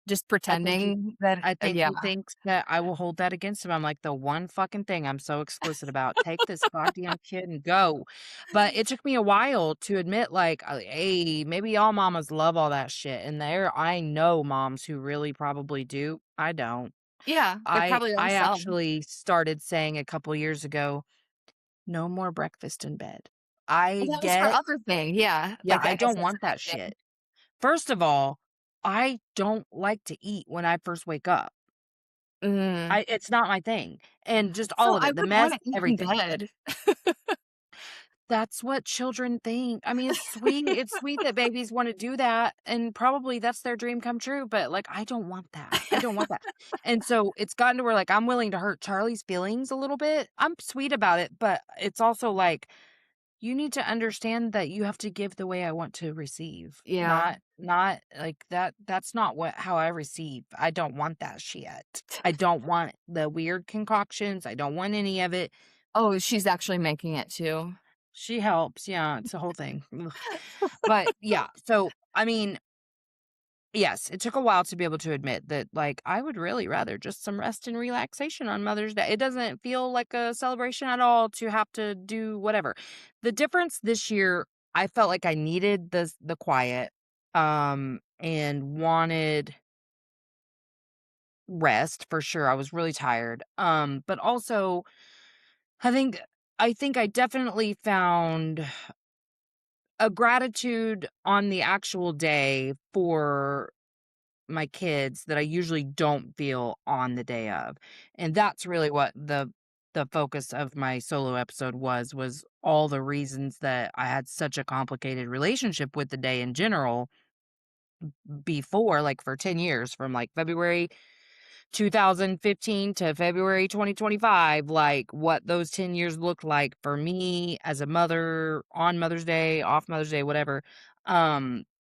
Speaker 1: just
Speaker 2: I think he
Speaker 1: pretending that
Speaker 2: I think
Speaker 1: yeah.
Speaker 2: he thinks that I will hold that against him. I'm like, "The one fucking thing I'm so explicit about, take this goddamn kid and go." But it took me a while to admit, like, "Hey, maybe all mamas love all that shit," and I know moms who really probably do. I don't.
Speaker 1: Yeah, there probably are
Speaker 2: I
Speaker 1: some.
Speaker 2: actually started saying a couple years ago, "No more breakfast in bed." I
Speaker 1: Well, that was her
Speaker 2: get
Speaker 1: other thing, yeah,
Speaker 2: Yeah,
Speaker 1: like,
Speaker 2: I
Speaker 1: I guess
Speaker 2: don't
Speaker 1: that's
Speaker 2: want
Speaker 1: a
Speaker 2: that
Speaker 1: big thing.
Speaker 2: shit. First of all, I don't like to eat when I first wake up.
Speaker 1: Mm.
Speaker 2: It's not my thing, and just
Speaker 1: So
Speaker 2: all of
Speaker 1: I
Speaker 2: it, the
Speaker 1: would
Speaker 2: mess,
Speaker 1: wanna eat in
Speaker 2: everything.
Speaker 1: bed.
Speaker 2: That's what children think. I mean, it's sweet that babies wanna do that, and probably that's their dream come true, but, like, I don't want that. I don't want that. And so, it's gotten to where, like, I'm willing to hurt Charlie's feelings a little bit. I'm sweet about it, but it's also like, you need to understand that you have to give the way I want to receive,
Speaker 1: Yeah.
Speaker 2: not like that's not what how I receive. I don't want that shit. I don't want the weird concoctions, I don't want any of it.
Speaker 1: Oh, she's actually making it too.
Speaker 2: She helps, yeah, it's a whole thing. Ugh. But, yeah, so, I mean, yes, it took a while to be able to admit that, like, I would really rather just some rest and relaxation on Mother's Day. It doesn't feel like a celebration at all to have to do whatever. The difference this year, I felt like I needed the quiet, and wanted rest for sure. I was really tired. But also I think I think I definitely found a gratitude on the actual day for my kids that I usually don't feel on the day of. And that's really what the focus of my solo episode was all the reasons that I had such a complicated relationship with the day in general before, like for 10 years, from like February 2015 to February 2025, like what those 10 years looked like for me as a mother, on Mother's Day, off Mother's Day, whatever.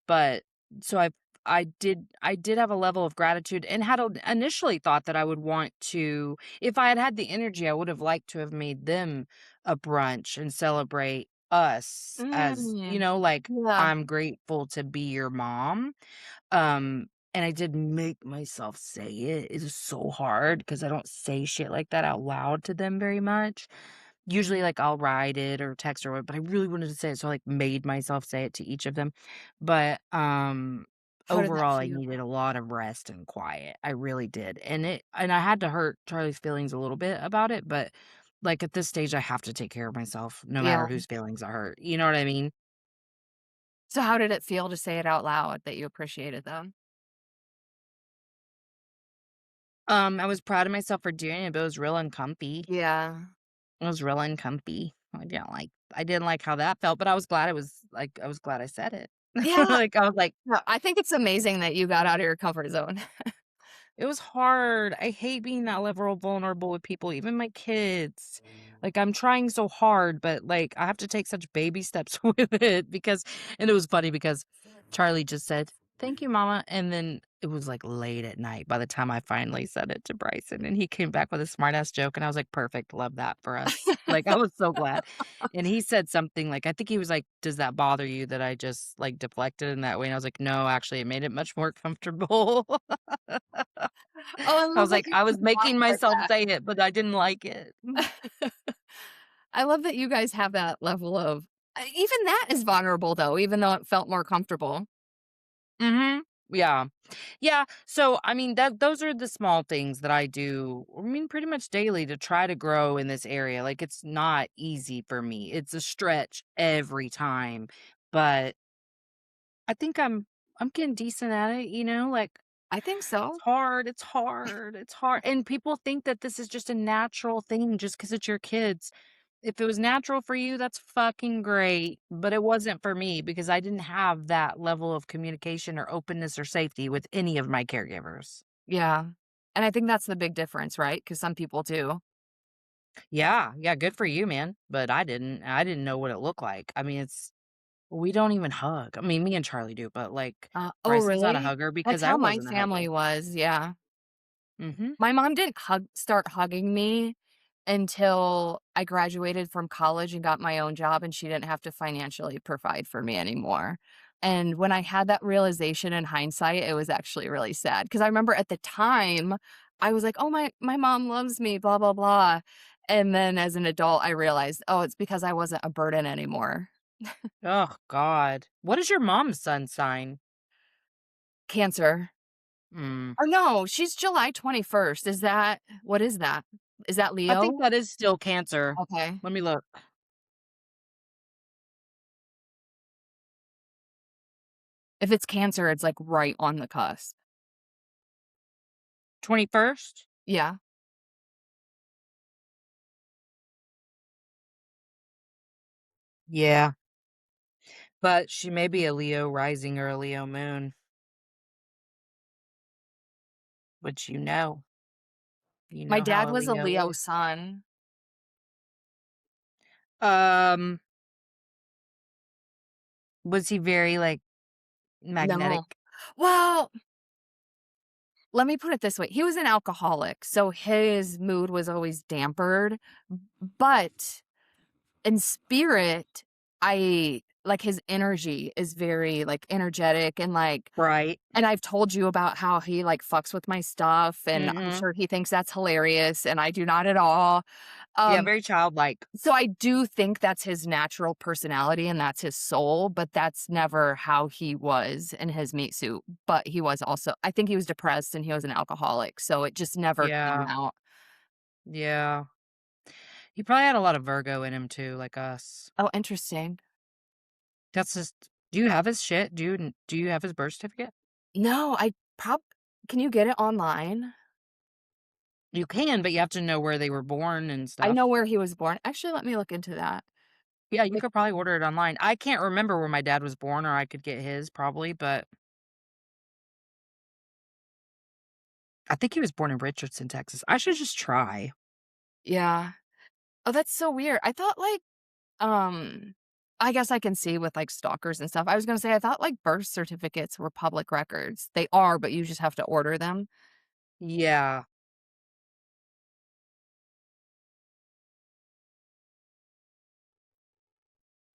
Speaker 2: But so I did have a level of gratitude and initially thought that I would want to, if I had had the energy, I would have liked to have made them a brunch and celebrate us as,
Speaker 1: Mm,
Speaker 2: like,
Speaker 1: yeah.
Speaker 2: I'm grateful to be your mom. And I did make myself say it. It is so hard because I don't say shit like that out loud to them very much. Usually, like, I'll write it or text or what, but I really wanted to say it, so I, like, made myself say it to each of them. But,
Speaker 1: How did that
Speaker 2: overall, I
Speaker 1: feel?
Speaker 2: needed a lot of rest and quiet. I really did. And I had to hurt Charlie's feelings a little bit about it, but, like, at this stage, I have to take care of myself no
Speaker 1: Yeah.
Speaker 2: matter whose feelings are hurt. You know what I mean?
Speaker 1: So how did it feel to say it out loud that you appreciated them?
Speaker 2: I was proud of myself for doing it, but it was real uncomfy.
Speaker 1: Yeah.
Speaker 2: It was real uncomfy. I didn't like how that felt, but I was glad it was like, I was glad I said it.
Speaker 1: Yeah.
Speaker 2: Like, I was like,
Speaker 1: No, I think it's amazing that you got out of your comfort zone.
Speaker 2: it was hard. I hate being that level of vulnerable with people, even my kids. Like, I'm trying so hard, but, like, I have to take such baby steps with it because and it was funny because Charlie just said, "Thank you, mama," and then it was, like, late at night by the time I finally said it to Bryson, and he came back with a smart ass joke, and I was like, "Perfect, love that for us." Like, I was so glad. And he said something like, I think he was like, "Does that bother you that I just, like, deflected in that way?" And I was like, "No, actually, it made it much more comfortable."
Speaker 1: Oh, I
Speaker 2: I
Speaker 1: love
Speaker 2: was
Speaker 1: that
Speaker 2: like,
Speaker 1: you
Speaker 2: I
Speaker 1: can
Speaker 2: was
Speaker 1: talk
Speaker 2: making
Speaker 1: like
Speaker 2: myself
Speaker 1: that.
Speaker 2: say it, but I didn't like it.
Speaker 1: I love that you guys have that level of even that is vulnerable though, even though it felt more comfortable.
Speaker 2: Mhm. Yeah. Yeah, so, I mean, that those are the small things that I do, I mean, pretty much daily to try to grow in this area. Like, it's not easy for me. It's a stretch every time, but I think I'm getting decent at it, like,
Speaker 1: I think
Speaker 2: it's
Speaker 1: so.
Speaker 2: hard, it's hard, it's hard, and people think that this is just a natural thing just because it's your kids. If it was natural for you, that's fucking great, but it wasn't for me because I didn't have that level of communication or openness or safety with any of my caregivers.
Speaker 1: Yeah. And I think that's the big difference, right? Because some people do.
Speaker 2: Yeah, yeah, good for you, man, but I didn't know what it looked like. I mean, we don't even hug. I mean, me and Charlie do, but, like,
Speaker 1: Oh,
Speaker 2: Bryson's not a
Speaker 1: really?
Speaker 2: hugger
Speaker 1: That's
Speaker 2: because I
Speaker 1: how my
Speaker 2: wasn't a hugger.
Speaker 1: family was, yeah.
Speaker 2: Mhm.
Speaker 1: My mom didn't start hugging me until I graduated from college and got my own job, and she didn't have to financially provide for me anymore. And when I had that realization in hindsight, it was actually really sad because I remember at the time, I was like, "Oh, my mom loves me, blah, blah, blah." And then as an adult, I realized, "Oh, it's because I wasn't a burden anymore."
Speaker 2: Oh god. What is your mom's sun sign?
Speaker 1: Cancer.
Speaker 2: Mm.
Speaker 1: Or no, she's July 21st. Is that what is that? Is that
Speaker 2: I think
Speaker 1: Leo?
Speaker 2: that is still Cancer.
Speaker 1: Okay.
Speaker 2: Let me look.
Speaker 1: If it's Cancer, it's, like, right on the cusp.
Speaker 2: 21st?
Speaker 1: Yeah.
Speaker 2: Yeah, but she may be a Leo rising or a Leo moon, which you
Speaker 1: My
Speaker 2: know
Speaker 1: dad
Speaker 2: how a
Speaker 1: was a
Speaker 2: Leo
Speaker 1: Leo
Speaker 2: is.
Speaker 1: sun.
Speaker 2: Um, was he very, like, magnetic?
Speaker 1: No. Well, let me put it this way, he was an alcoholic, so his mood was always dampered, but in spirit, I like, his energy is very, like, energetic and, like
Speaker 2: Right.
Speaker 1: and I've told you about how he, like, fucks with my stuff, and I'm
Speaker 2: Mhm.
Speaker 1: sure he thinks that's hilarious, and I do not at all.
Speaker 2: Yeah,
Speaker 1: Um
Speaker 2: very childlike.
Speaker 1: So I do think that's his natural personality and that's his soul, but that's never how he was in his meat suit. But he was also I think he was depressed and he was an alcoholic, so it just never came
Speaker 2: Yeah,
Speaker 1: out.
Speaker 2: yeah. He probably had a lot of Virgo in him too, like us.
Speaker 1: Oh, interesting.
Speaker 2: That's just do you have his shit? Do you have his birth certificate?
Speaker 1: No, I prob Can you get it online?
Speaker 2: You can, but you have to know where they were born and
Speaker 1: I know
Speaker 2: stuff.
Speaker 1: where he was born. Actually, let me look into that.
Speaker 2: Yeah, you
Speaker 1: Like,
Speaker 2: could probably order it online. I can't remember where my dad was born, or I could get his probably, but I think he was born in Richardson, Texas. I should just try.
Speaker 1: yeah. Oh, that's so weird. I thought, like, I guess I can see with, like, stalkers and stuff. I was gonna say, I thought, like, birth certificates were public records. They are, but you just have to order them.
Speaker 2: Yeah.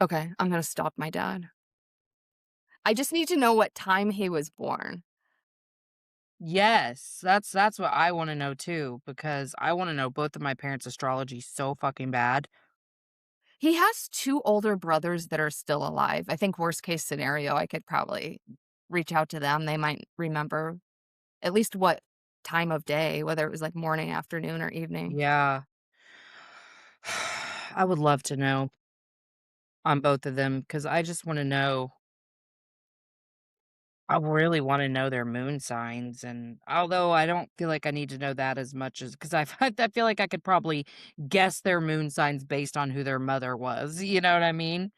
Speaker 1: Okay, I'm gonna stalk my dad. I just need to know what time he was born.
Speaker 2: Yes, that's what I wanna know too, because I wanna know both of my parents' astrology so fucking bad.
Speaker 1: He has 2 older brothers that are still alive. I think worst case scenario, I could probably reach out to them. They might remember at least what time of day, whether it was, like, morning, afternoon, or evening.
Speaker 2: Yeah. I would love to know on both of them because I just wanna know. I really wanna know their moon signs, and although I don't feel like I need to know that as much as because I feel like I could probably guess their moon signs based on who their mother was, you know what I mean?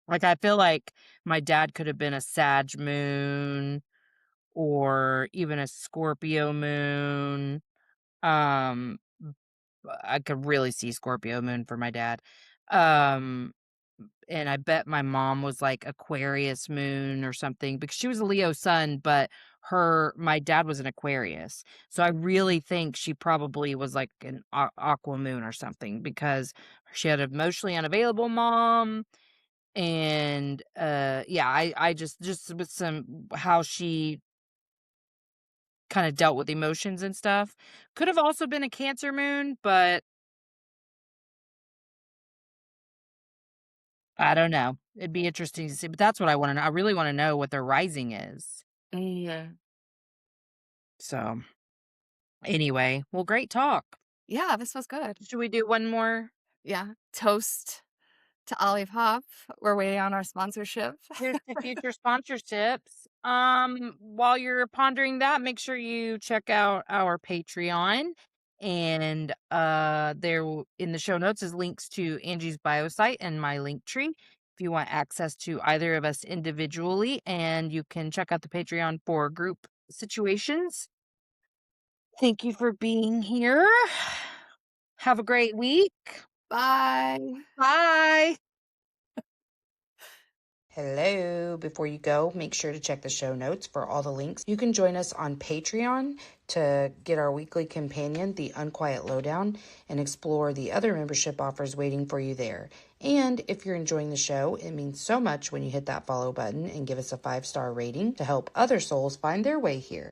Speaker 2: Like, I feel like my dad could have been a Sag moon or even a Scorpio moon. Um, I could really see Scorpio moon for my dad. Um, and I bet my mom was like Aquarius moon or something because she was a Leo sun, but my dad was an Aquarius. So I really think she probably was like an aqua moon or something because she had an emotionally unavailable mom. And yeah, I just with some how she kind of dealt with emotions and stuff. Could have also been a Cancer moon, but I don't know. It'd be interesting to see, but that's what I wanna know. I really wanna know what their rising is.
Speaker 1: Yeah.
Speaker 2: So, anyway, well, great talk.
Speaker 1: Yeah, this was good.
Speaker 2: Should we do one more?
Speaker 1: Yeah. Toast to Olive Hop. We're waiting on our sponsorship.
Speaker 2: Here's to future sponsorships. While you're pondering that, make sure you check out our Patreon. And in the show notes is links to Angie's bio site and my link tree if you want access to either of us individually. And you can check out the Patreon for group situations. Thank you for being here. Have a great week.
Speaker 1: Bye.
Speaker 2: Bye. Hello. Before you go, make sure to check the show notes for all the links. You can join us on Patreon to get our weekly companion, The Unquiet Lowdown, and explore the other membership offers waiting for you there. And if you're enjoying the show, it means so much when you hit that follow button and give us a 5-star rating to help other souls find their way here.